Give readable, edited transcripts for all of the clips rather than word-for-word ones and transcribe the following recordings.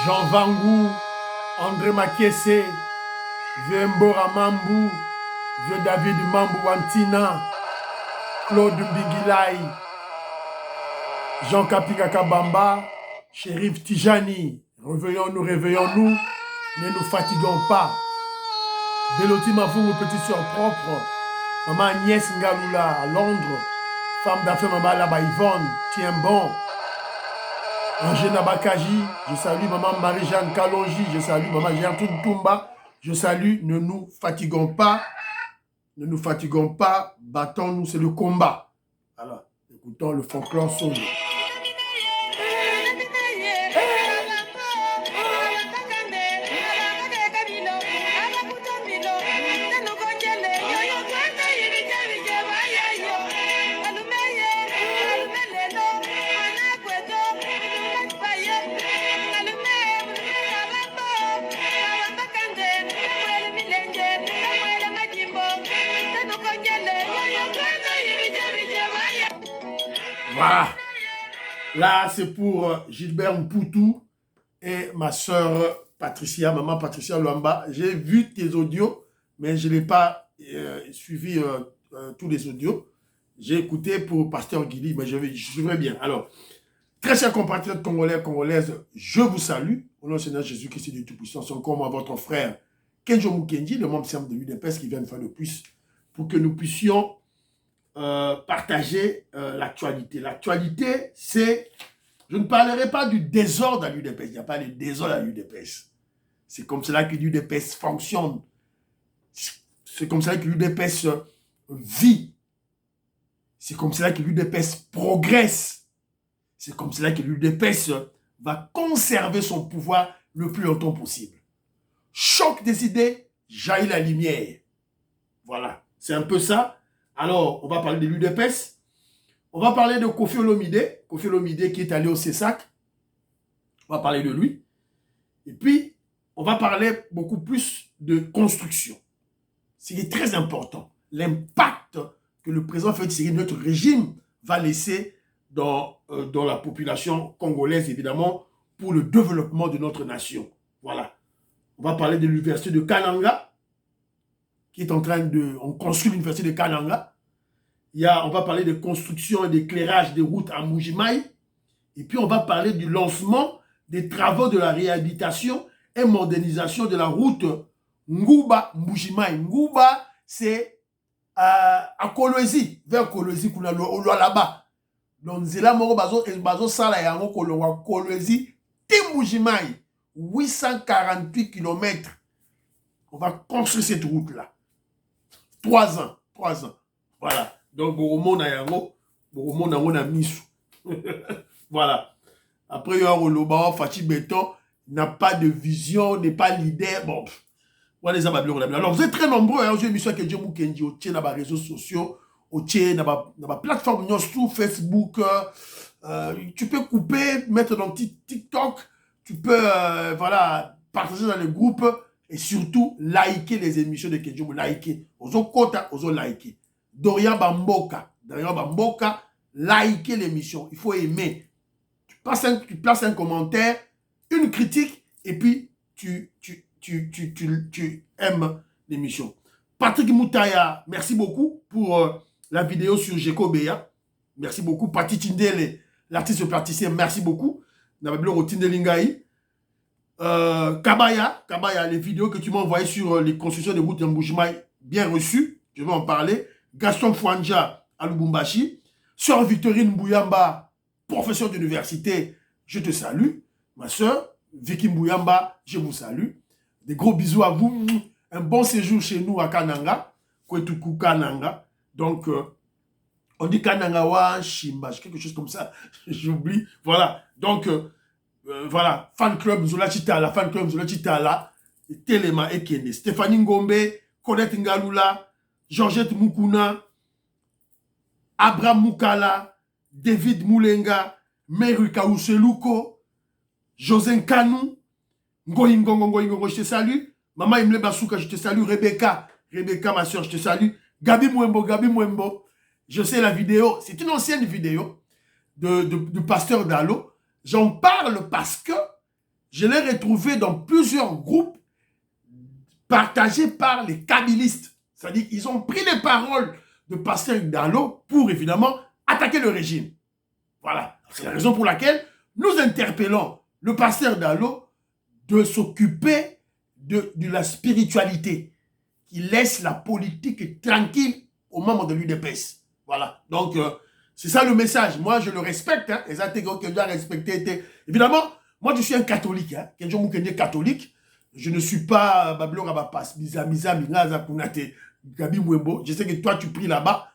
Jean Vangou, André Makese, Vieux Mbora Mambou, Vieux David Mambou Wantina, Claude Mbigilai, Jean Kapika Kabamba, Shérif Tijani. Réveillons-nous, réveillons-nous, ne nous fatiguons pas. Beloti Mavou, petite soeur propre, maman Agnès Ngaloula à Londres, femme d'affaires maman là-bas Yvonne, tiens bon. Angena Bakaji, je salue maman Marie-Jeanne Kalonji, je salue maman Gertrude Toumba, je salue, ne nous fatiguons pas, battons-nous, c'est le combat. Alors, écoutons le folklore solo. Voilà. Là, c'est pour Gilbert Mpoutou et ma soeur Patricia, maman Patricia Luamba. J'ai vu tes audios, mais je n'ai pas suivi tous les audios. J'ai écouté pour Pasteur Guili, mais je suivrai bien. Alors, très chers compatriotes congolais, congolaises, je vous salue. Au nom du Seigneur Jésus-Christ du Tout-Puissant, c'est encore moi, votre frère Kenjo Mukendi, le membre simple de l'UDPS qui vient de faire le plus pour que nous puissions partager l'actualité. L'actualité, c'est... Je ne parlerai pas du désordre à l'UDPS. Il n'y a pas de désordre à l'UDPS. C'est comme cela que l'UDPS fonctionne. C'est comme cela que l'UDPS vit. C'est comme cela que l'UDPS progresse. C'est comme cela que l'UDPS va conserver son pouvoir le plus longtemps possible. Choc des idées, jaillit la lumière. Voilà, c'est un peu ça. Alors, on va parler de l'UDPS. On va parler de Kofi Olomide. Kofi Olomide qui est allé au CESAC. On va parler de lui. Et puis, on va parler beaucoup plus de construction. C'est très important. L'impact que le président Félix Tshisekedi, notre régime, va laisser dans la population congolaise, évidemment, pour le développement de notre nation. Voilà. On va parler de l'université de Kananga, qui est en train de... On construit l'université de Kananga. On va parler de construction et d'éclairage des routes à Mbujimayi. Et puis, on va parler du lancement des travaux de la réhabilitation et modernisation de la route Ngouba-Mbujimayi. Ngouba, c'est à Kolwezi, vers Kolwezi, là-bas. Donc, c'est là que bazo sala yango Kolwezi, Mbujimayi, 848 km. On va construire cette route-là. 3 ans. Voilà. Donc, Boromo na misu. Voilà. Après, il y a Oloba, Fachi Béton, n'a pas de vision, n'est pas leader. Bon, alors, vous êtes très nombreux. Hein, j'ai mis ça que Dieu Mukendi, au tien, dans les réseaux sociaux, au tien, dans la plateforme, sur Facebook. Tu peux couper, mettre dans TikTok. Tu peux, voilà, partager dans les groupes. Et surtout, liker les émissions de Kenjo. Liker. Ozo Kota, ozo liker. Dorian Bamboka, liker l'émission. Il faut aimer. Tu places un commentaire, une critique, et puis tu aimes l'émission. Patrick Moutaya, merci beaucoup pour la vidéo sur Jeko Beya. Merci beaucoup. Pati Tindele, l'artiste plasticien, merci beaucoup. Nababilo Rotindelingaï. Kabaya, les vidéos que tu m'as envoyées sur les constructions de routes de Mbujimayi, bien reçues, je vais en parler. Gaston Fouanja à Lubumbashi. Sœur Victorine Mbouyamba, professeure d'université, je te salue. Ma sœur, Vicky Mbouyamba, je vous salue. Des gros bisous à vous. Un bon séjour chez nous à Kananga. Kwetuku Kananga. Donc, on dit Kananga wa Shimba, quelque chose comme ça. J'oublie. Voilà. Donc, voilà, fan club Zola Chitala, fan club Zola Chitala, Telema Ekene, Stéphanie Ngombe, Colette Ngalula, Georgette Mukuna, Abraham Mukala, David Moulenga, Meru Kaouseluko, José Kanou, Ngoingongo, je te salue, Maman Imle Basuka, je te salue, Rebecca, ma soeur, je te salue, Gabi Mwembo, je sais la vidéo, c'est une ancienne vidéo de Pasteur Dalo. J'en parle parce que je l'ai retrouvé dans plusieurs groupes partagés par les kabylistes. C'est-à-dire qu'ils ont pris les paroles de Pasteur Dalo pour évidemment attaquer le régime. Voilà. C'est la raison pour laquelle nous interpellons le Pasteur Dalo de s'occuper de la spiritualité, qui laisse la politique tranquille aux membres de l'UDPS. Voilà. Donc, c'est ça le message. Moi, je le respecte. Hein. Les intégrants que je dois respecter. Évidemment, moi, je suis un catholique. Hein. Catholique. Je ne suis pas Babylon Abapas, Gabi Mwembo. Je sais que toi, tu pries là-bas.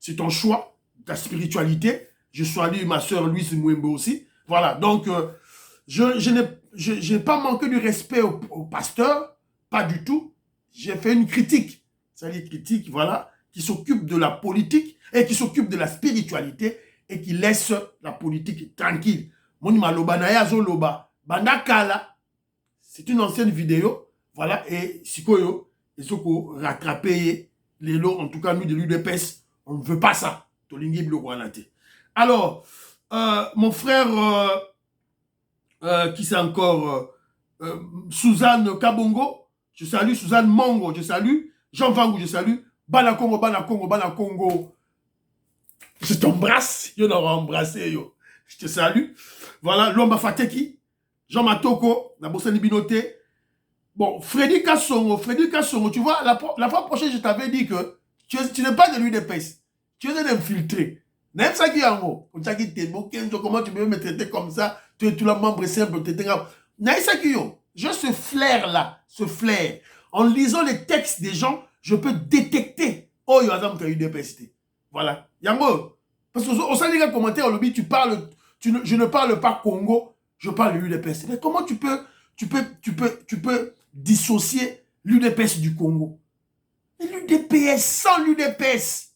C'est ton choix, ta spiritualité. Je salue ma soeur Louise Mwembo aussi. Voilà. Donc, je n'ai pas manqué du respect au pasteur. Pas du tout. J'ai fait une critique. C'est-à-dire critique, voilà, qui s'occupe de la politique et qui s'occupe de la spiritualité et qui laisse la politique tranquille. Monima loba na yazo loba. Bandakala. C'est une ancienne vidéo. Voilà. Et Sikoyo, il faut rattraper les lots. En tout cas, nous de l'UDPS, on ne veut pas ça. Tolingi Bloguanate. Alors, mon frère, qui c'est encore Suzanne Kabongo. Je salue Suzanne Mongo, je salue Jean Vangou, je salue Bana Congo, Bana Congo, Bana Congo. Je t'embrasse, yo n'aura embrassé, yo. Je te salue. Voilà, Lomba Fateki, Jean Matoko, la Bossani Binoté. Bon, Freddy Kassongo, tu vois, la fois prochaine, je t'avais dit que tu n'es pas de l'UDPS. Tu es un infiltré. Même ça qui est en haut. Comment tu peux me traiter comme ça? Tu es tout le membre simple, tu es grave. J'ai ce flair-là, ce flair. En lisant les textes des gens, je peux détecter. Oh, il y a un UDPS. Voilà. Yango. Parce qu'au sein des commentaires, lobby, je ne parle pas Congo, je parle de l'UDPS. Mais comment tu peux dissocier l'UDPS du Congo? L'UDPS, sans l'UDPS,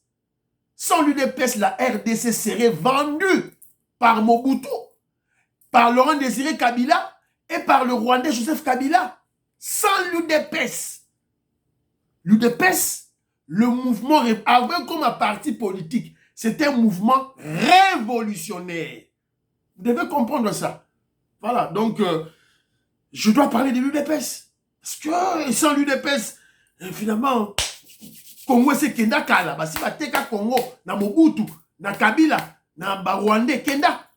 la RDC serait vendue par Mobutu, par Laurent Désiré Kabila et par le Rwandais Joseph Kabila. Sans l'UDPS. L'UDPS, le mouvement, avant comme un parti politique, c'est un mouvement révolutionnaire. Vous devez comprendre ça. Voilà, donc, je dois parler de l'UDPS. Parce que sans l'UDPS, finalement, Congo c'est Kenda Kala. Si va teka Congo, na Mobutu, na Kabila, na Rwandais, Kenda.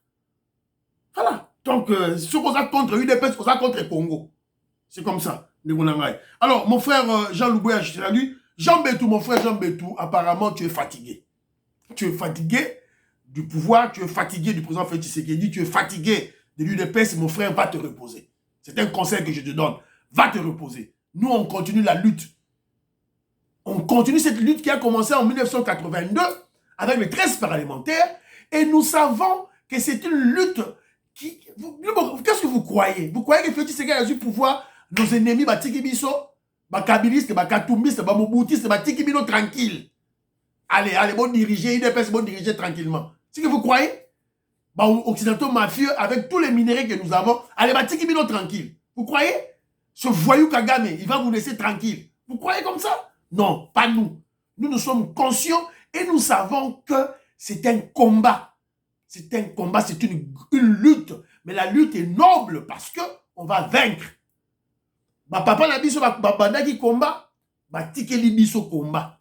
Voilà. Donc, ce qu'on a contre l'UDPS, qu'on a contre Congo. C'est comme ça. Alors, mon frère Jean Louboya, je te salue. Jean Bétou, mon frère Jean Bétou, apparemment, tu es fatigué. Tu es fatigué du pouvoir, tu es fatigué du président Félix Tshisekedi, tu es fatigué de l'UDPS, mon frère, va te reposer. C'est un conseil que je te donne. Va te reposer. Nous, on continue la lutte. On continue cette lutte qui a commencé en 1982 avec les 13 parlementaires et nous savons que c'est une lutte qui... Qu'est-ce que vous croyez? Vous croyez que Félix Tshisekedi a eu pouvoir, nos ennemis, Batiki Biso, Bakabilistes, Bakatumbistes, Bamoboutistes, Batiki Bino tranquille. Allez, bon diriger, IDPS, bon diriger tranquillement. C'est ce que vous croyez? Occidentaux mafieux, avec tous les minéraux que nous avons, allez, Batiki Bino tranquille. Vous croyez? Ce voyou Kagame, il va vous laisser tranquille. Vous croyez comme ça? Non, pas nous. Nous sommes conscients et nous savons que c'est un combat. C'est un combat, c'est une lutte. Mais la lutte est noble parce qu'on va vaincre. Papa na biso babandaki combat, batikeli biso combat.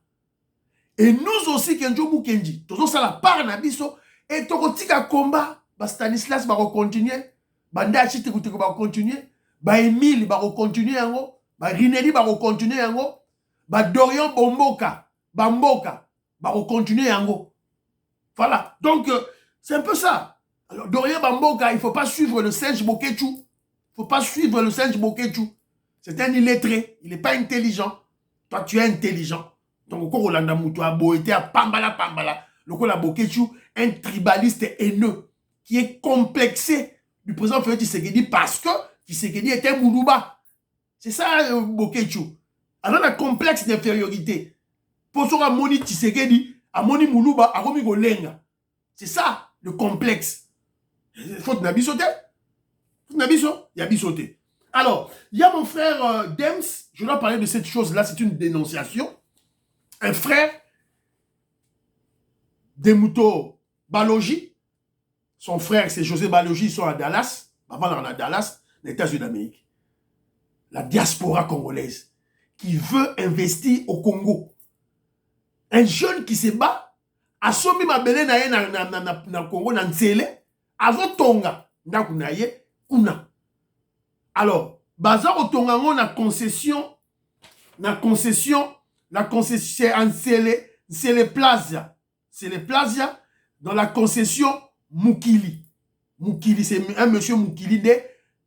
Et nous aussi, Kenjo Mukendi, tous ça la part na biso, et tokotika combat, Stanislas va continuer, Banda Chite va continuer, Emile va continuer yango, Rinelli va continuer yango, Dorian Bomboka, Bamboka va continuer yango. Voilà. Donc, c'est un peu ça. Alors, Dorian Bamboka, il ne faut pas suivre le singe Bokechu. Il ne faut pas suivre le singe Bokechu. C'est un illettré. Il n'est pas intelligent. Toi, tu es intelligent. Donc, au Rolanda Moutou a beau été à Pambala. Le Kola Bokechu, un tribaliste haineux qui est complexé du président Félix Tshisekedi parce que Tshisekedi est un Moulouba. C'est ça, Bokechu. Alors, un complexe d'infériorité. Pour ça, Moni Tshisekedi, à Moni Moulouba, à Romi Golenga. C'est ça, le complexe. Faut que tu sauté. Il y a sauté. Alors, il y a mon frère Dems, je dois parler de cette chose-là, c'est une dénonciation. Un frère, Demuto Balogi, son frère c'est José Balogi, ils sont à Dallas, avant on est à Dallas, les États-Unis d'Amérique. La diaspora congolaise qui veut investir au Congo. Un jeune qui se bat, a somi mabele na ye na Congo, na Ntsele, azo tonga, na kunaye, kuna. Alors, baza o tonga ngo na concession, la concession, c'est en Ntsele Plaza. C'est le Plaza dans la concession Mukili. Mukili, c'est un monsieur Mukili de,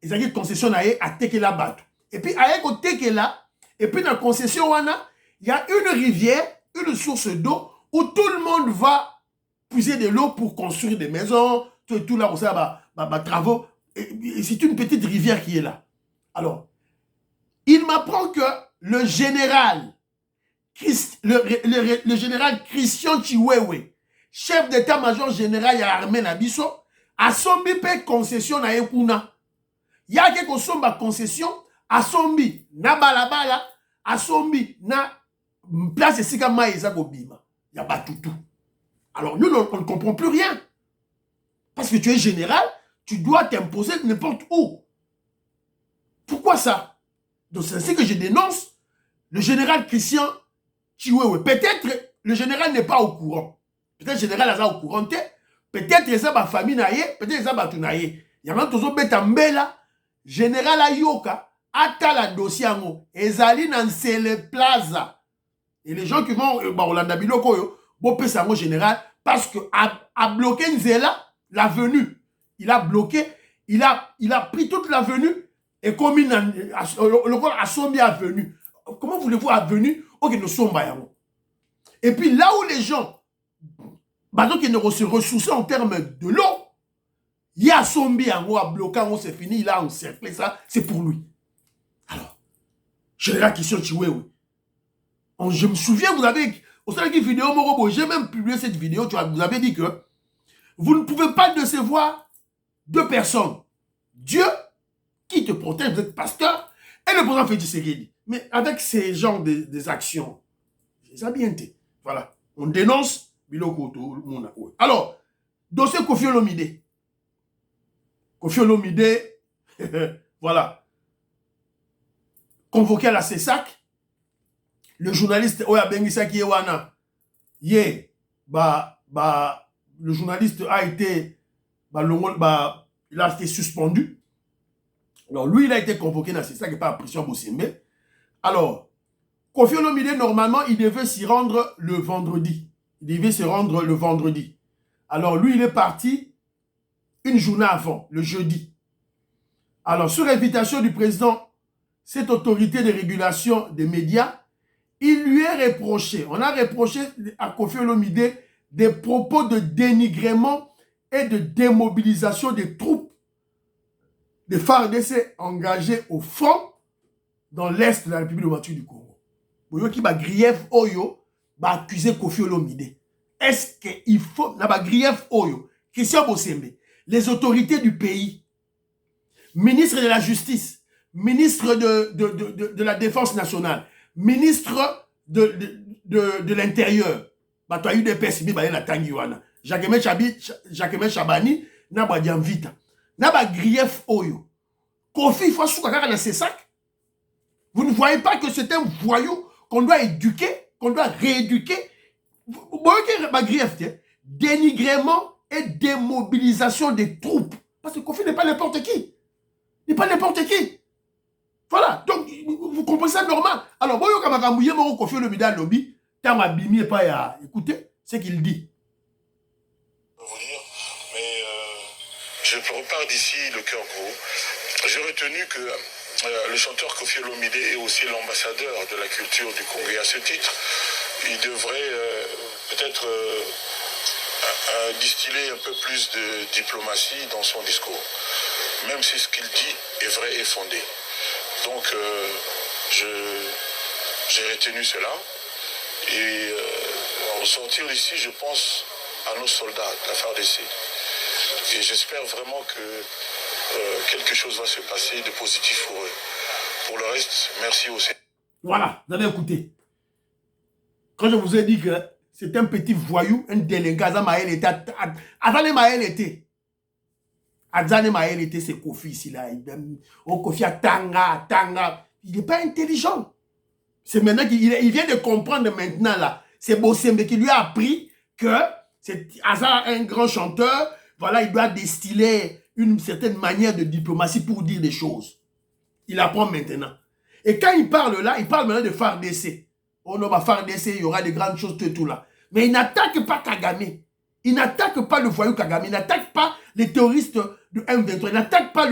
ils ont dit concession na ye, a tekela bato. Et puis, à ko tekela, et puis dans la concession wana, il y a une rivière, une source d'eau où tout le monde va puiser de l'eau pour construire des maisons, tout là où ça va travaux. Et c'est une petite rivière qui est là. Alors, il m'apprend que le général, le général Christian Chiwewe, chef d'état-major général de l'armée Nabiso, a sombi pe concession na Ekuna. Il y a quelque chose de concession, a sombi na balabala, a sombi na place de Sikama et Zagobima. Il y a pas tout. Alors nous, on ne comprend plus rien. Parce que tu es général, tu dois t'imposer n'importe où. Pourquoi ça? Donc c'est ainsi que je dénonce le général Christian Chiwewe. Peut-être le général n'est pas au courant. Peut-être le général est au courant. Peut-être que ça ma famille naïe, peut-être que ça ma tunaïe. Il y a même toujours Betambela, général Ayoka, Atala dossier ango, Ezali Nansele Plaza. Et les gens qui vont Rolanda Biloko, bon Pessango général, parce que a bloqué Nzela, l'avenue. Il a bloqué, il a pris toute l'avenue et comme le corps a sombi avenue. Comment voulez-vous avenue? Ok, nous sommes bayango. Et puis là où les gens, donc ils ne se ressourcent en termes de l'eau, il y a sombi yango a bloqué, c'est fini, il a encerclé ça, c'est pour lui. Alors, général Christian Chiwewe. Je me souviens, vous avez, au sein de la vidéo Morobo, j'ai même publié cette vidéo, vous avez dit que vous ne pouvez pas décevoir deux personnes. Dieu, qui te protège, vous êtes pasteur, et le président Félix Tshisekedi. Mais avec ces genres des actions, ça a bien été. Voilà. On dénonce Biloko tout le monde. Alors, dossier Koffi Olomide. Koffi Olomide, voilà. Convoqué à la CESAC, le journaliste Oya Bengisa qui est wana, le journaliste a été, il a été suspendu. Alors lui, il a été convoqué dans CESAC et pas à Prison Bossimbe. Alors, Koffi Olomide, normalement, il devait s'y rendre le vendredi. Alors lui, il est parti une journée avant, le jeudi. Alors, sur invitation du président, cette autorité de régulation des médias, il lui est reproché, on a reproché à Koffi Olomide des propos de dénigrement et de démobilisation des troupes de FARDC engagées au front dans l'Est de la République démocratique du Congo. Vous voyez qui va grief Oyo va accuser Koffi Olomide. Est-ce qu'il faut, na ba grief Oyo, Christian Bossembe, les autorités du pays, ministre de la Justice, ministre de la Défense nationale, ministre de l'Intérieur, bah tu as eu des personnes, bah la Tangiwana, Jacquemin Chabani, n'a pas vite, n'a pas grief Oyo. Koffi, il faut soukaga dans ses sacs. Vous ne voyez pas que c'est un voyou qu'on doit éduquer, qu'on doit rééduquer. Vous voyez que ma grief, dénigrement et démobilisation des troupes. Parce que Koffi n'est pas n'importe qui. Il n'est pas n'importe qui. Voilà, donc vous comprenez ça normal. Alors, moi, je Koffi Olomide à lobby, tant ma bimi et pas à écouter ce qu'il dit. Vous dire, mais je repars d'ici le cœur gros. J'ai retenu que le chanteur Koffi Olomide est aussi l'ambassadeur de la culture du Congo. Et à ce titre, il devrait peut-être distiller un peu plus de diplomatie dans son discours, même si ce qu'il dit est vrai et fondé. Donc, j'ai retenu cela. Et au sortir d'ici, je pense à nos soldats, la FARDC. Et j'espère vraiment que quelque chose va se passer de positif pour eux. Pour le reste, merci aussi. Voilà, vous avez écouté. Quand je vous ai dit que c'est un petit voyou, un délinquant, avant les Maël était. Adzane Maël était ses Kofi ici là. On Kofi à Tanga. Il n'est pas intelligent. C'est maintenant qu'il vient de comprendre maintenant là. C'est Bossembe qui lui a appris que c'est Hazard, un grand chanteur, voilà, il doit distiller une certaine manière de diplomatie pour dire des choses. Il apprend maintenant. Et quand il parle là, il parle maintenant de FARDC. Oh non, FARDC, il y aura des grandes choses, tout là. Mais il n'attaque pas Kagame. Il n'attaque pas le voyou Kagame. Il n'attaque pas les terroristes de M23. Il n'attaque pas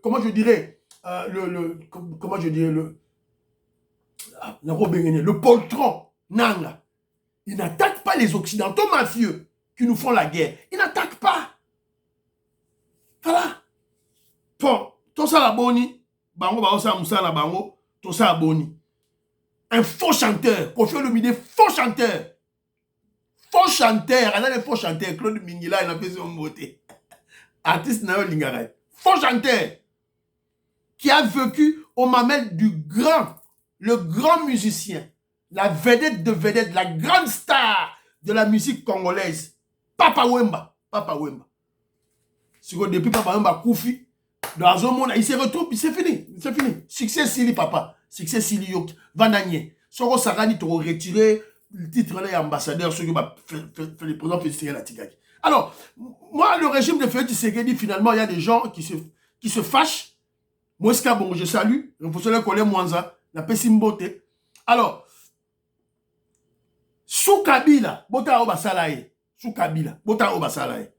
comment je dirais, comment je dirais, le poltron, Nanga. Il n'attaque pas les Occidentaux mafieux qui nous font la guerre. Il n'attaque pas. Voilà. Bon, tout ça la boni. Bango, bango, ça moussa la bango. Tout ça la boni. Un faux chanteur. Kofi Olomide, faux chanteur. Faux chanteur. Il y a des faux chanteurs. Claude Mingila, il a fait son beauté. Artiste Nayo Lingara. Faux chanteur. Qui a vécu au mamel du grand, le grand musicien. La vedette de vedette, la grande star de la musique congolaise. Papa Wemba. Papa Wemba. Depuis Papa Wemba Koufi, dans un monde, il se retrouve, c'est fini. C'est fini. Succès Sili Papa. Succès Sili Yok. Vandanier. Soro Sarani, tu retiré le titre d'ambassadeur, ce qui fait le président féliciter la Tigaki. Alors, moi, le régime de Félix Tshisekedi, finalement, il y a des gens qui se fâchent. Moi, bon, je salue. Il faut se le coller Mwanza. La Pessimbote. Alors, sous Kabila, Bota Obasalae. Sous Kabila, Bota Obasalae.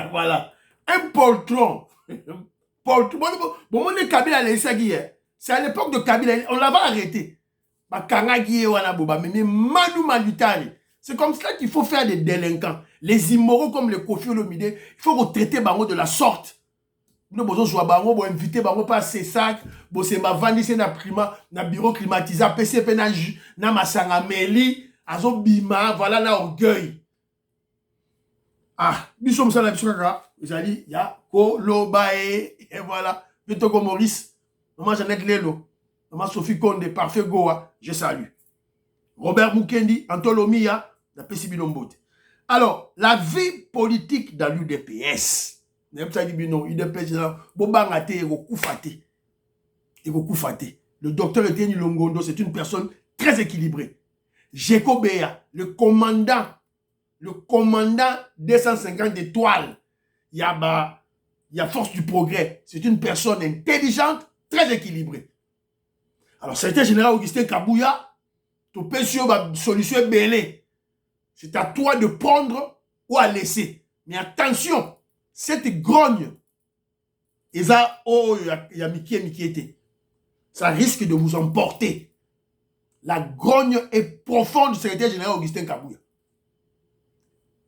Voilà. Un poltron. Bon, on est Kabila c'est à l'époque de Kabila, on l'avait arrêté. C'est comme cela qu'il faut faire des délinquants. Les immoraux comme les Kofi Olomide, il faut retraiter Bango de la sorte. Nous avons joué Bango, inviter Bango par ses sacs, c'est ma vandise na prima, na bureau climatisé, PCP na masanga meli, azo bima, voilà na orgueil. Ah, nous sommes ça la bisouka, vous allez, il y a Kolobae, et voilà, Vitoko Maurice, maman Jeannette Lelo, maman Sophie Konde, parfait Goa, je salue. Robert Mukendi, Antolomia, la Pessibilombote. Alors, la vie politique dans l'UDPS, le docteur Etienne Longondo, c'est une personne très équilibrée. Jeko Bea, le commandant 250 étoiles, il y a Force du Progrès, c'est une personne intelligente, très équilibrée. Alors, c'était général Augustin Kabouya, tu peux sur la solution belée. C'est à toi de prendre ou à laisser. Mais attention, cette grogne, ça risque de vous emporter. La grogne est profonde du secrétaire général Augustin Kabouya.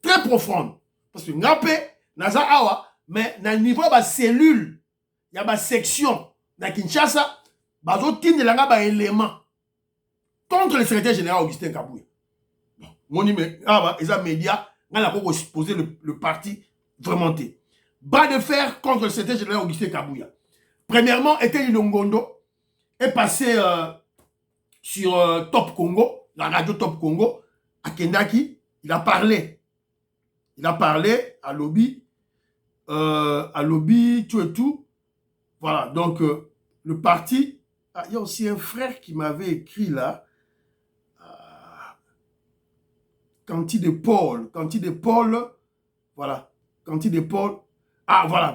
Très profonde. Parce que Ngapé, Naza Awa, mais dans le niveau de la cellule, il y a une section, dans Kinshasa, il y a un élément contre le secrétaire général Augustin Kabouya. Mon numéro, ils ont médias, on a exposé le parti vraiment. Bas de fer contre le secrétaire général Augustin Kabouya. Premièrement, Etienne Longondo est passé sur Top Congo, la radio Top Congo, à Kendaki. Il a parlé à lobby, tout et tout. Voilà, donc le parti. Il y a aussi un frère qui m'avait écrit là. Canty de Paul, voilà, Canty de Paul, voilà.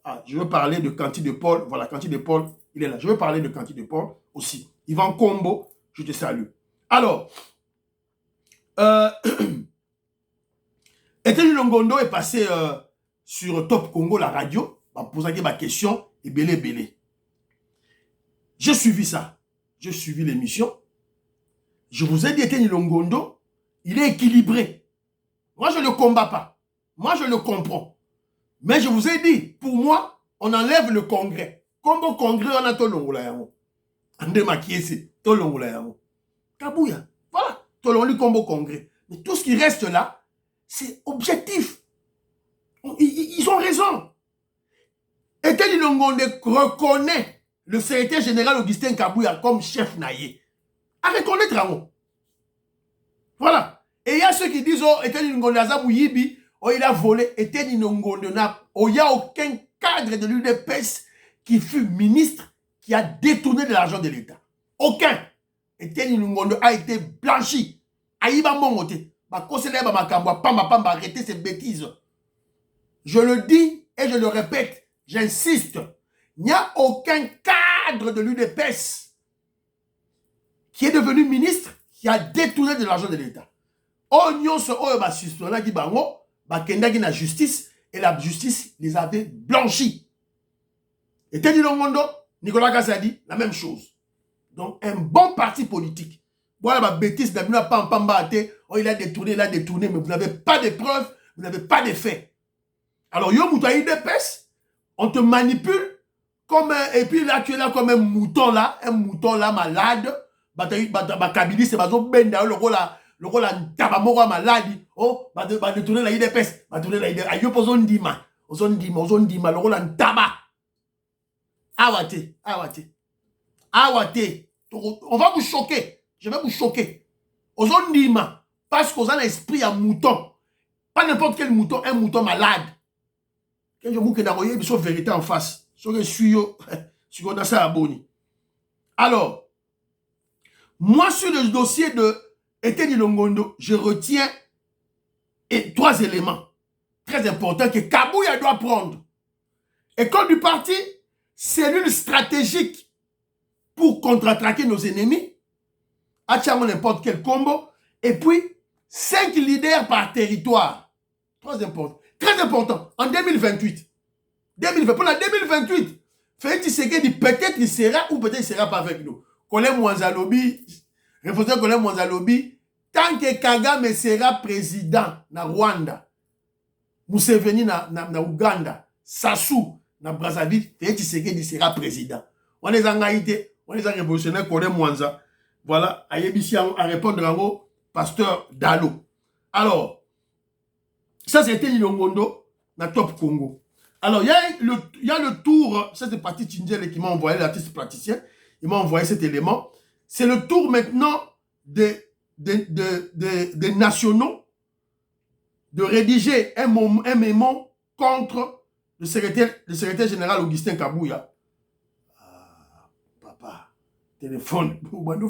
Ah, je veux parler de Canty de Paul, voilà, Canty de Paul, il est là. Je veux parler de Canty de Paul aussi. Yvan Combo, je te salue. Alors, Etienne Longondo est passé sur Top Congo, la radio, pour poser ma question, et belé. J'ai suivi ça, j'ai suivi l'émission. Je vous ai dit, Etienne Longondo, il est équilibré. Moi, je ne le combats pas. Moi, je le comprends. Mais je vous ai dit, pour moi, on enlève le congrès. Comme au congrès, on a tout l'ongola. André Makiese, tout l'ongola. Kabouya. Voilà. Tolongli Combo Congrès. Mais tout ce qui reste là, c'est objectif. Ils ont raison. Eteni Longonde reconnaît le secrétaire général Augustin Kabouya comme chef naïe. À reconnaître en voilà. Et il y a ceux qui disent, oh, Eteni Longonde Azabouyibi, oh, il a volé. Eteni Longonde, oh, il n'y a aucun cadre de l'UDPS qui fut ministre qui a détourné de l'argent de l'État. Aucun. Eteni Longonde a été blanchi. Aïba Mongote. Pamba, arrêtez ces bêtises. Je le dis et je le répète, j'insiste. Il n'y a aucun cadre de l'UDPS qui est devenu ministre qui a détourné de l'argent de l'État. Oignon se la justice et la justice les avait blanchis. Et Teddy Longondo, Nicolas Gazadi, la même chose. Donc un bon parti politique. Voilà ma bêtise, oh, il a détourné, mais vous n'avez pas de preuves, vous n'avez pas de faits. Alors, yo mouton UDPS, on te manipule comme et puis là tu es là comme un mouton là malade. Kabili c'est bazo benda le rôle tabamoko malade. Oh, détourner la UDPS, tourner la UDPS. Ayo pozo ndima, le rôle taba. Awate. On va vous choquer. Je vais vous choquer. Ozondima, parce qu'on a l'esprit à mouton. Pas n'importe quel mouton, un mouton malade. Quand je vous dis que vous avez vérité en face. Je suis ça abonné. Alors, moi sur le dossier de Eteni Longondo, je retiens 3 éléments très importants que Kabouya doit prendre. École du parti, cellule stratégique pour contre-attaquer nos ennemis. Atchamo n'importe quel combo. Et puis, 5 leaders par territoire. Très important. En 2028. Pour la 2028, Félix Tshisekedi, peut-être il sera ou peut-être il ne sera pas avec nous. Colin Mwanzalobi, refusé Colin Mwanzalobi, tant que Kagame sera président na Rwanda, Museveni na Uganda, Sassou na Brazzaville, Félix Tshisekedi sera président. On les a engaïtés, on les a révolutionnaires, Colin Mwanza. Voilà, à répondre à vos pasteur Dalo. Alors, ça c'était Longondo, na Top Congo. Alors, il y a le tour, ça c'est parti Tindjele qui m'a envoyé, l'artiste praticien, il m'a envoyé cet élément. C'est le tour maintenant des nationaux de rédiger un mémo contre le secrétaire général Augustin Kabouya. Ah, papa, téléphone,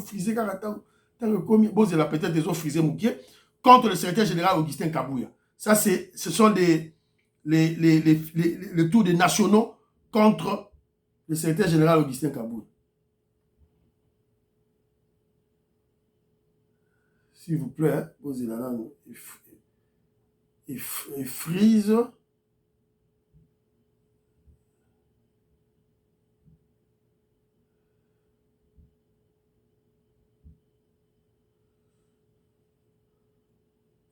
frisé c'est la peut-être des autres frisés moukier contre le secrétaire général Augustin Kabouya. Ça, ce sont le tour des nationaux contre le secrétaire général Augustin Kabouya. S'il vous plaît, hein, il frise.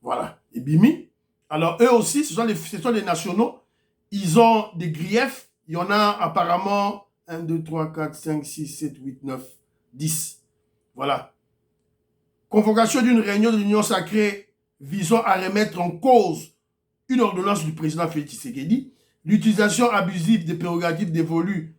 Voilà, et Bimi. Alors, eux aussi, ce sont les nationaux. Ils ont des griefs. Il y en a apparemment 1, 2, 3, 4, 5, 6, 7, 8, 9, 10. Voilà. Convocation d'une réunion de l'Union sacrée visant à remettre en cause une ordonnance du président Félix Tshisekedi, l'utilisation abusive des prérogatives dévolues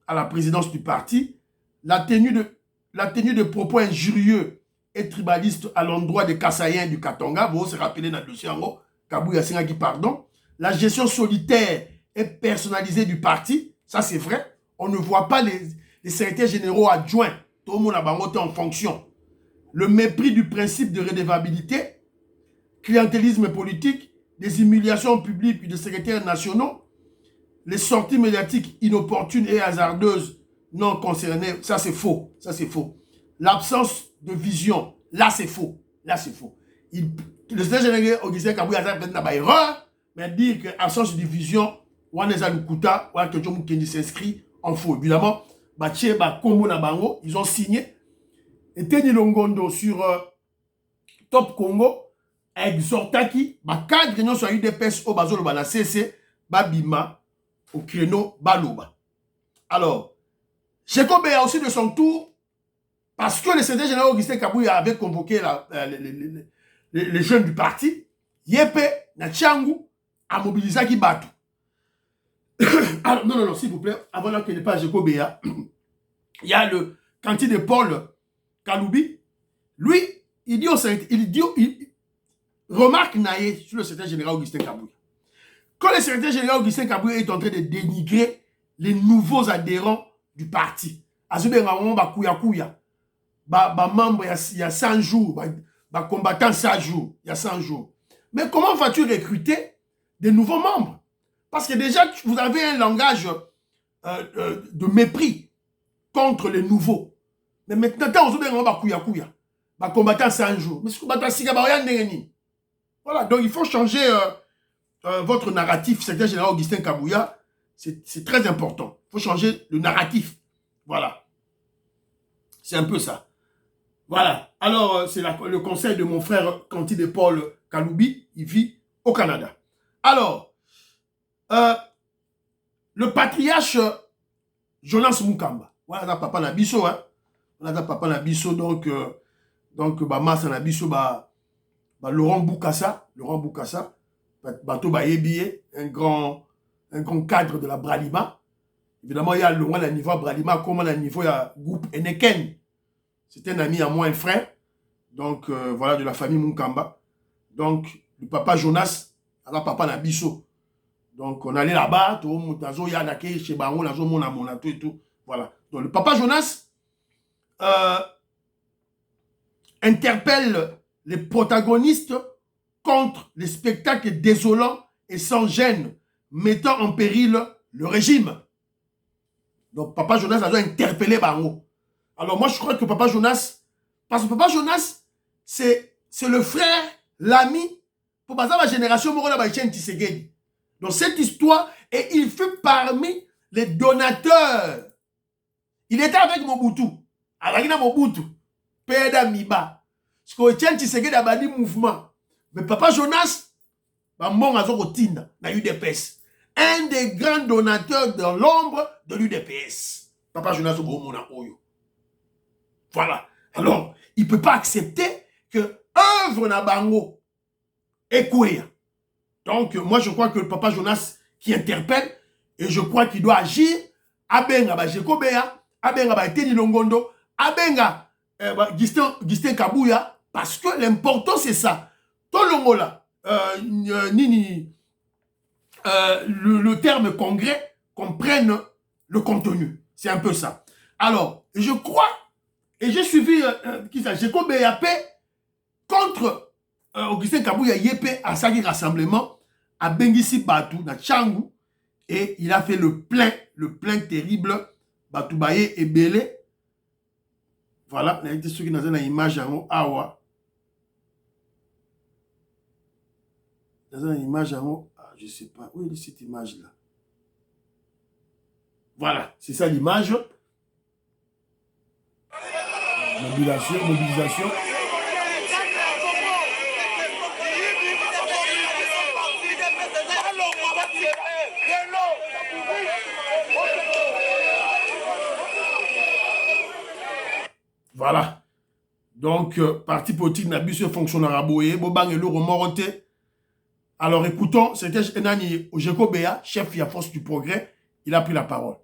à la présidence du parti, la tenue de propos injurieux et tribalistes à l'endroit des Kassaïens du Katanga, vous se rappelez dans le dossier en haut, Kabouya Singaki, pardon, la gestion solitaire et personnalisée du parti, ça c'est vrai, on ne voit pas les secrétaires généraux adjoints, tout le monde a bangoté en fonction. Le mépris du principe de redevabilité, clientélisme politique, des humiliations publiques des secrétaires nationaux, les sorties médiatiques inopportunes et hasardeuses non concernées, ça c'est faux, L'absence de vision, là c'est faux, le secrétaire général Augustin Kabouya a peut-être une erreur, mais dire que l'absence de vision, qui s'inscrit en faux. Évidemment, ils ont signé. Et Teddy Longondo sur Top Congo, exhortaki, cadre non soit UDPS au bazolo bana CC, babima, au créneau baloba. Alors, Chekobe a aussi de son tour Parce que le secrétaire général Augustin Kabouya avait convoqué les jeunes du parti, Yepé, Nachangu, a mobilisé qui battu. Alors, non, s'il vous plaît, avant qu'il n'y ait pas Jeko Béa, il y a le candidat de Paul Kaloubi. Lui, il remarque naïe sur le secrétaire général Augustin Kabouya. Quand le secrétaire général Augustin Kabouya est en train de dénigrer les nouveaux adhérents du parti, membre il y a 100 jours, combattant 100 jours, il y a 100 jours. Mais comment vas-tu recruter des nouveaux membres? Parce que déjà, vous avez un langage de mépris contre les nouveaux. Mais maintenant, vous avez combattant 100 jours. Voilà, donc il faut changer votre narratif, secrétaire général Augustin Kabouya. C'est très important. Il faut changer le narratif. Voilà. C'est un peu ça. Voilà. Alors, c'est le conseil de mon frère Canty de Paul Kaloubi. Il vit au Canada. Alors, le patriarche Jonas Mukamba. Voilà, papa Nabiso. Hein. Voilà, papa Nabiso. Donc Massa Nabiso, Laurent Boukassa. Bato Bayebiye, un grand cadre de la Bralima. Évidemment, il y a le niveau à Bralima, comme le niveau à groupe Eneken. C'est un ami à moi, un frère. Donc, voilà, de la famille Mukamba. Donc, le papa Jonas, alors papa Nabiso. Donc, on allait là-bas, chez Baron, et tout. Voilà. Donc, le papa Jonas interpelle les protagonistes contre les spectacles désolants et sans gêne, mettant en péril le régime. Donc, papa Jonas a interpellé Baron. Alors, moi, je crois que papa Jonas, parce que papa Jonas, c'est le frère, l'ami, pour la génération Morola Baïchen Tshisekedi. Donc, cette histoire, et il fut parmi les donateurs. Il était avec Mobutu. Alagina Mobutu. Peda Miba. Parce que Etienne Tshisekedi a bâti mouvement. Mais papa Jonas, bon Azokotina, na UDPS. Un des grands donateurs dans l'ombre de l'UDPS. Papa Jonas Oumona Oyo. Voilà. Alors, il ne peut pas accepter que œuvre na bango ekouya. Donc, moi, je crois que le papa Jonas qui interpelle, et je crois qu'il doit agir, abenga ba Jekobea, abenga ba Eteni Longondo, abenga Augustin Kabouya, parce que l'important c'est ça. Tout le monde là, le terme congrès comprenne le contenu. C'est un peu ça. Alors, je crois, et j'ai suivi Jeko BAP contre Augustin Kabouya Yepé à Sagi Rassemblement, à Bengisi Batou, na Tchangou, et il a fait le plein terrible, Batou Baye et Belé. Voilà, il y a été ceux qui ont une image en Awa. Dans une image en haut, je ne sais pas, où est cette image-là? Voilà, c'est ça l'image. Mobilisation. Voilà. Donc, parti politique n'a pas fonctionnaire à Boye, Bobang et Loro Moroté. Alors écoutons, c'était Enani Ojeko Béa, chef de la force du progrès, il a pris la parole.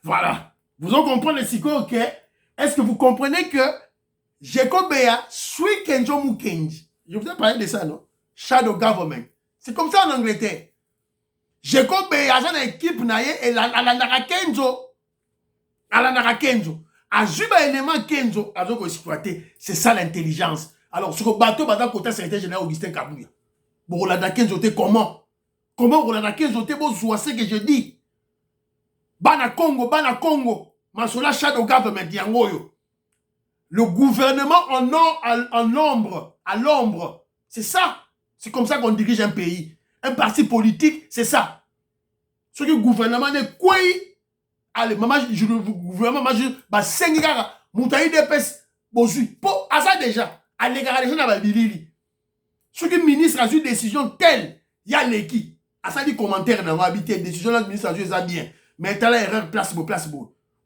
Voilà. Vous en comprenez les psychos, ok? Est-ce que vous comprenez que Jekobea, Sui Kenjo Mukenji. Je vous ai parlé de ça, non? Shadow Government. C'est comme ça en Angleterre. Jekobea, j'ai une équipe, et la Kenjo. La Kenjo. Ajuba élément Kenjo, a exploité. C'est ça l'intelligence. Alors, sur le bateau, dans le côté secrétaire général Augustin Kabouya. Bon, Rolanda Kenjo, comment? Comment Rolanda Kenjo, bon, c'est ce que je dis. Bana Congo. Masola Shadow Government, Yangoyo. Le gouvernement à l'ombre. C'est ça. C'est comme ça qu'on dirige un pays. Un parti politique, c'est ça. Ce que le gouvernement n'est quoi. Allez, maman, le gouvernement, je 5 gars, Moutaï d'épès, Bosu, pour ça déjà, à l'égard des gens dans la ville. Ce que le ministre a eu une décision telle, il y a l'équipe. À ça, dit commentaire dans l'habité, décision, le ministre a eu ça bien. Mais t'as l'erreur, place. Vous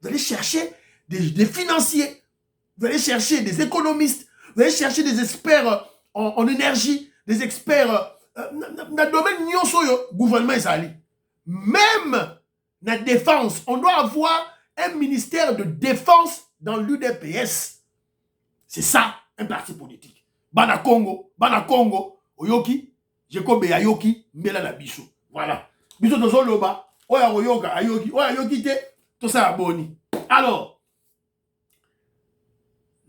allez chercher des financiers, vous allez chercher des économistes, vous allez chercher des experts en énergie, des experts dans le domaine du gouvernement est allé. Même la défense, on doit avoir un ministère de défense dans l'UDPS. C'est ça, un parti politique. Bana Congo, Oyoki, Jekobe Ayoki, Mbela la Biso. Voilà. Biso de Zoloba, Oya Oyoka, Ayoki, Oya Ayoki te, tout ça aboni. Alors,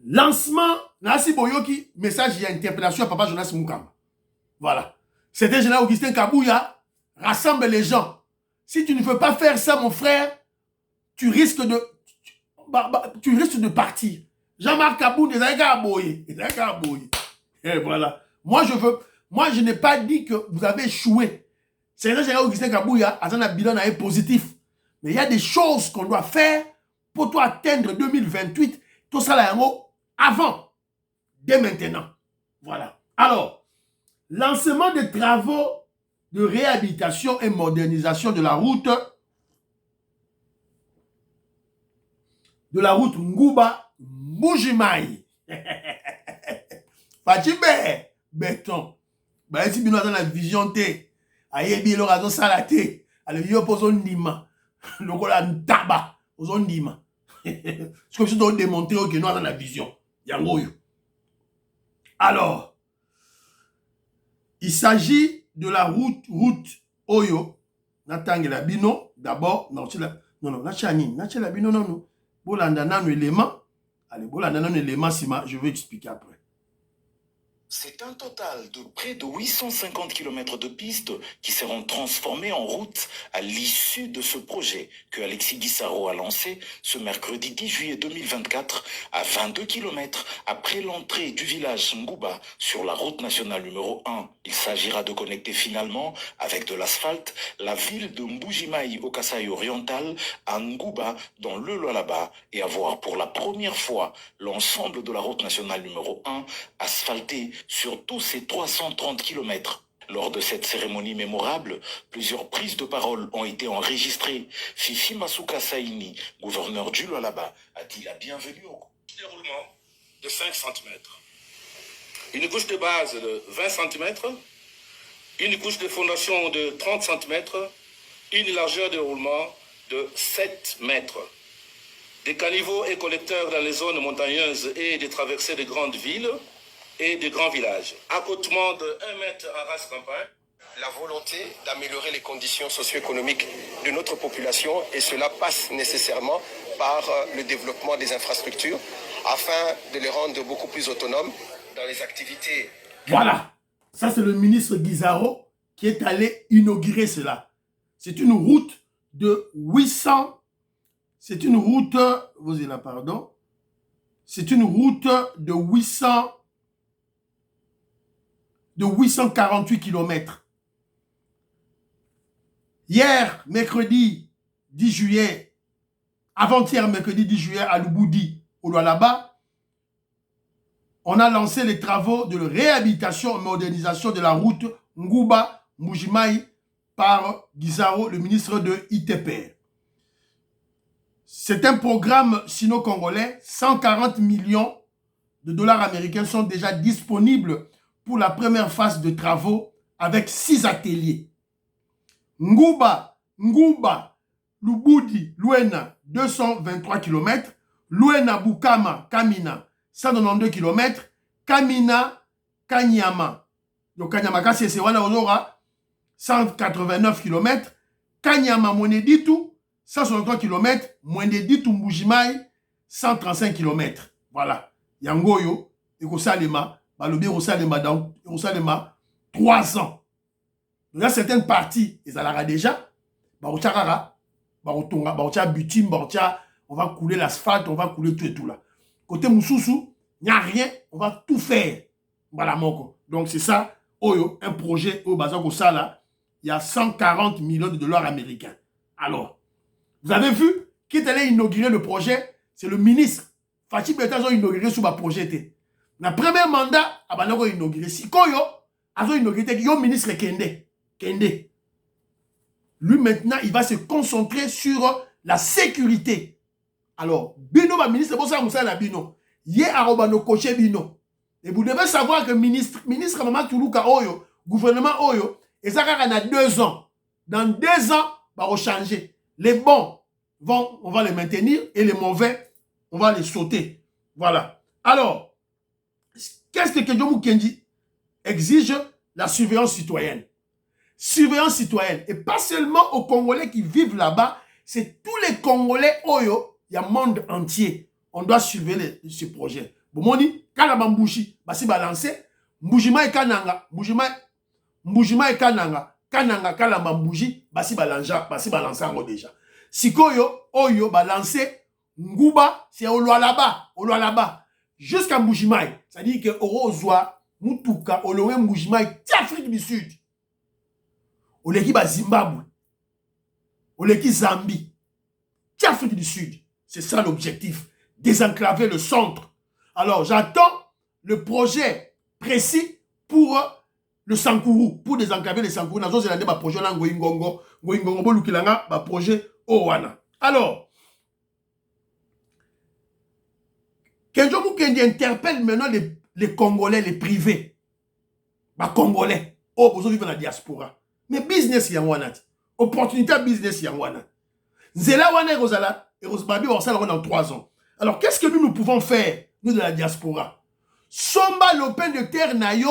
lancement, Nasi Boyoki, message, il y a interpellation à Papa Jonas Moukamba. Voilà. C'était général Augustin Kabouya, rassemble les gens. Si tu ne veux pas faire ça, mon frère, tu risques de partir. Jean-Marc Kabou, et voilà. Moi, je n'ai pas dit que vous avez échoué. C'est le général Augustin Kabouya, à un bilan positif. Mais il y a des choses qu'on doit faire pour toi atteindre 2028. Tout ça là, avant, dès maintenant. Voilà. Alors, lancement des travaux de réhabilitation et modernisation de la route Ngouba Mbujimayi. Fatime béton. Bah si bino dans la vision té, ayebi lo razo salate, ale yo poso ndima. Lokola ntaba, poso ndima. Ce que je dois démontrer que nous dans la vision. Yangoyo. Alors, il s'agit de la route Oyo. Natangela bino d'abord non la chani, la bino non. Bolanda nanu élément. Allez, bolanda nanu élément sima, je vais expliquer après. C'est un total de près de 850 km de pistes qui seront transformées en routes à l'issue de ce projet que Alexis Guissaro a lancé ce mercredi 10 juillet 2024 à 22 km après l'entrée du village Ngouba sur la route nationale numéro 1. Il s'agira de connecter finalement avec de l'asphalte la ville de Mbujimayi au Kasaï oriental à Ngouba dans le Lualaba et avoir pour la première fois l'ensemble de la route nationale numéro 1 asphaltée sur tous ces 330 km. Lors de cette cérémonie mémorable, plusieurs prises de parole ont été enregistrées. Fifi Masuka Saini, gouverneur du Lualaba, a dit la bienvenue au déroulement de 5 cm. Une couche de base de 20 cm, une couche de fondation de 30 cm, une largeur de roulement de 7 mètres. Des caniveaux et collecteurs dans les zones montagneuses et des traversées de grandes villes et de grands villages. Accotement de 1 mètre en race campagne. La volonté d'améliorer les conditions socio-économiques de notre population et cela passe nécessairement par le développement des infrastructures afin de les rendre beaucoup plus autonomes dans les activités. Voilà, ça c'est le ministre Guizaro qui est allé inaugurer cela. C'est une route de 800, c'est une route, vous avez là, pardon, c'est une route de 848 km. Hier, mercredi 10 juillet, avant-hier, mercredi 10 juillet, à Luboudi, au Lualaba, on a lancé les travaux de réhabilitation et modernisation de la route Ngouba Mbujimayi par Guizaro, le ministre de ITPR. C'est un programme sino-congolais. 140 millions de dollars américains sont déjà disponibles pour la première phase de travaux avec 6 ateliers. Ngouba, Lubudi, Luena, 223 km. Luena, Bukama, Kamina, 192 km. Kamina, Kanyama. Donc Kanyama, c'est wana aura 189 km. Kanyama, Moneditu, 163 km. Moneditu, Mbujimai, 135 km. Voilà. Yangoyo, Ekosalema, Balobi Ekosalema, dans Ekosalema, 3 ans. Donc, il y a certaines parties, ils allaient déjà, Baroutiarara, Barotonga, Baroutia Butim, Baroutia, on va couler l'asphalte, on va couler tout et tout là. Côté Moussoussou, il n'y a rien, on va tout faire. Voilà, moko. Donc, c'est ça, Oyo, un projet au Bazako Sala, il y a 140 millions de dollars américains. Alors, vous avez vu, qui est allé inaugurer le projet, c'est le ministre. Fatih Beta a inauguré sur ma projet. Le premier mandat, il a inauguré. Si Koyo a inauguré, il y a un ministre Kende. Lui, maintenant, il va se concentrer sur la sécurité. Alors, Bino, ma ministre, c'est pour ça que Bino. Yé Arobano Koché Bino. Et vous devez savoir que ministre Maman Toulouka Oyo, gouvernement Oyo, et ça, il y a 2 ans. Dans 2 ans, on va changer. Les bons, on va les maintenir et les mauvais, on va les sauter. Voilà. Alors, qu'est-ce que Kedjomou Kendi exige? La surveillance citoyenne. Surveillance citoyenne. Et pas seulement aux Congolais qui vivent là-bas, c'est tous les Congolais, Oyo, il y a le monde entier. On doit surveiller ce projet. Bomoni, Kalabambouchi, Basi Balancé, Mbujima et Kananga, Mbujima et Kananga, Kalabambouchi, Basi Balanza déjà. Sikoyo, Oyo, Balancé, Nguba, c'est au loin là-bas, jusqu'à Mbujimai. C'est-à-dire que Orozwa, Mutuka, Olowe Mbujimai, Afrique du Sud. Oleki ba Zimbabwe. Oleki Zambie. Afrique du Sud. C'est ça l'objectif. Désenclaver le centre. Alors, j'attends le projet précis pour le Sankourou. Pour désenclaver le Sankourou. Nazo Zélande, ba projet là, Ngoingongo. Ngoingongo, Bolukilanga, ba projet Owana. Alors, Kenjomu Kendi interpelle maintenant les Congolais, les privés. Les Congolais. Oh, vous vivez dans la diaspora. Mais business yangwana. Opportunité business yangwana. Zela wana Rosala et Rosbabi on s'en dans 3 ans. Alors, qu'est-ce que nous pouvons faire, nous de la diaspora? Somba l'open de terre nayo,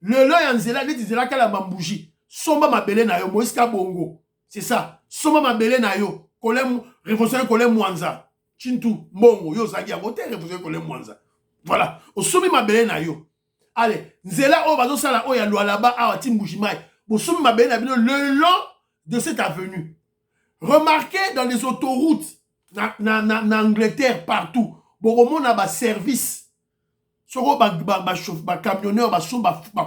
le loy en Zela, dit Zela kala mambouji. Somba mabele nayo, Moïska Bongo. C'est ça. Somba mabele nayo, kolem, révolutionnaire kolem Mwanza. Chintu, Mbongo, yo zagi, agote, révolutionnaire kolem Mwanza. Voilà. Au sommet mabele nayo. Allez, Zela o bazo sala o ya loi là-bas, a Timbouchimai. Au sommet mabele nayo, le long de cette avenue. Remarquez dans les autoroutes, en Angleterre, partout, bon, a un service. Soro ba camionneur, ba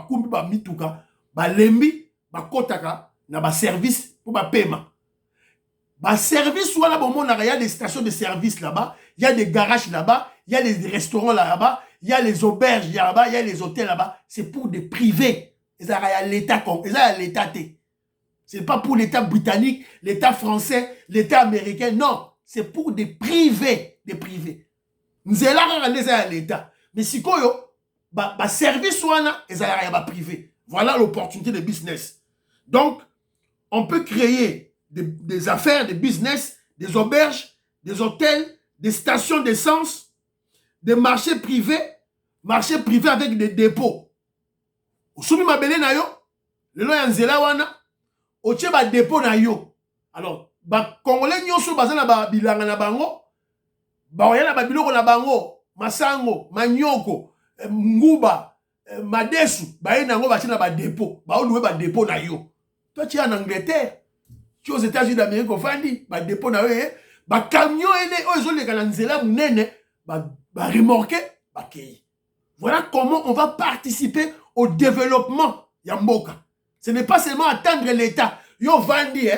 kumbi, ba mituka, ba lembi, ba kotaka, na ba service pour ba paiement. Ba service, voilà, bon, il y a des stations de service là-bas, il y a des garages là-bas, il y a des restaurants là-bas, il y a les auberges là-bas, il y a les hôtels là-bas. C'est pour des privés. Il y a l'État, c'est pas pour l'État britannique, l'État français, l'État américain. Non, c'est pour des privés. Des privés. Nous allons l'État. Mais si koyo, ba service wana, ils allons privé. Voilà l'opportunité de business. Donc, on peut créer des affaires, des business, des auberges, des hôtels, des stations d'essence, des marchés privés avec des dépôts. Ousumi mabele na yo, le loy anzela wana, otie ba dépôt na yo. Alors, ba Congolais nyonso baza na ba bilanga na bango, ba oya na ba biloko na bango, masango, manyoko, nguba, madesu, ba ye nango ba tia na ba dépôt, ba louer ba dépôt na yo. Toi tu es en Angleterre, tu es aux États-Unis d'Amérique ofandi, ba dépôt na yo, ba camion ene ozo le kana nzela munene, ba remorquer, ba kei. Voilà comment on va participer au développement Yamboka. Ce n'est pas seulement attendre l'État. Yo vandi,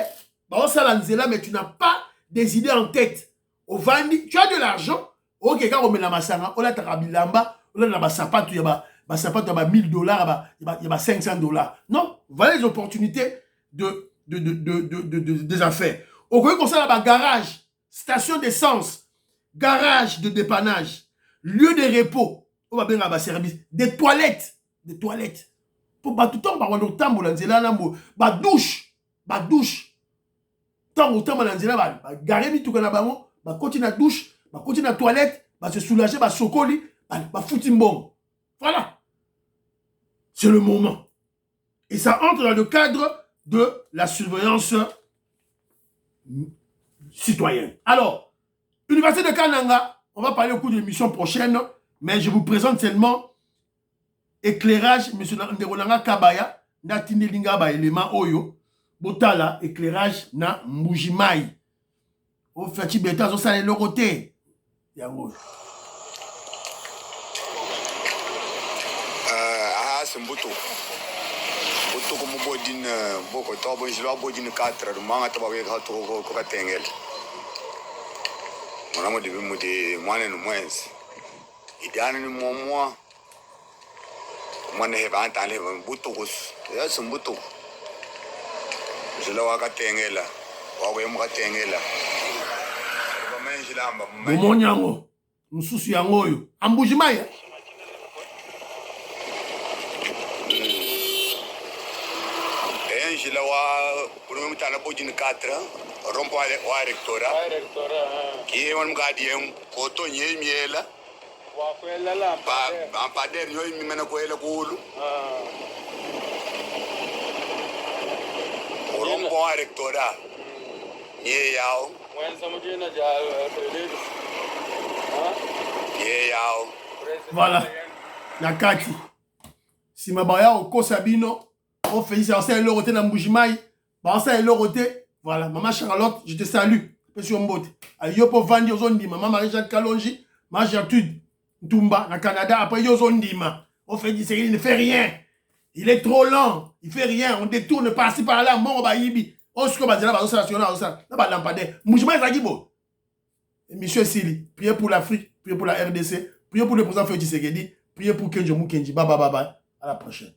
mais tu n'as pas des idées en tête. Au vandi, tu as de l'argent. Ok, quand on met la massanga, on a tarabilamba, on a la sapato, il y a $1000, il y a $500. Non, voilà les opportunités des affaires. Au Congo, on a un garage, station d'essence, garage de dépannage, lieu de repos. On va bien avoir service. Des toilettes. Pour tout le temps, on va douche. Tant autant, on va garer tout le monde, on va continuer à douche, on va continuer à toilette, on va se soulager, on va sokoli, Voilà. C'est le moment. Et ça entre dans le cadre de la surveillance citoyenne. Alors, Université de Kananga, on va parler au cours de l'émission prochaine, mais je vous présente seulement éclairage, M. Nderonanga Kabaya, na Tindelinga ba élément Oyo, Botala, éclairage na Mbujimai. Au fait, beta, zo sale loroté. Yango. C'est Mbuto. Mbuto comme bodine, boko tobo, je dois bodine 4, le manga toba weka toko koka tengel. Mon amour de bimudi, moi ne moins. Idéal ni moi. Moi ne pas entendu Mbuto gos. C'est Mbuto. Je la waka tengela. Wawe muka tengela. Bomo nyango. Mususu yango yo. Ambujimai. Je la vois pour me mettre à la bodine 4, rompo wa rectora. Qui est un gardien, koto nye miela. Ba pa der yo mi mena ko ela kulu. Rompo wa rectora. Nye yao. Nye yao. Voilà. Nakati. Si mabaya oko sabino. On fait ça, on le roté dans Mbujimai. On s'est le roté. Voilà, maman Charlotte, je te salue. Monsieur Mbote. Ayo pour vendre aux ondima. Maman Marie-Jacques Kalonji. Ma Gertrude Tumba, na Canada. Après, aux ondima. On fait dire, il ne fait rien. Il est trop lent. Il fait rien. On détourne par-ci par-là. Mon Bayibi. On se combat là, on s'est national, on s'est. Là, bas lampadaire. Mbujimai, ça dit bon. Monsieur Sili, priez pour l'Afrique, priez pour la RDC, priez pour le président Félix Tshisekedi, priez pour Kenji Mukenji. Bye bye bye bye. À la prochaine.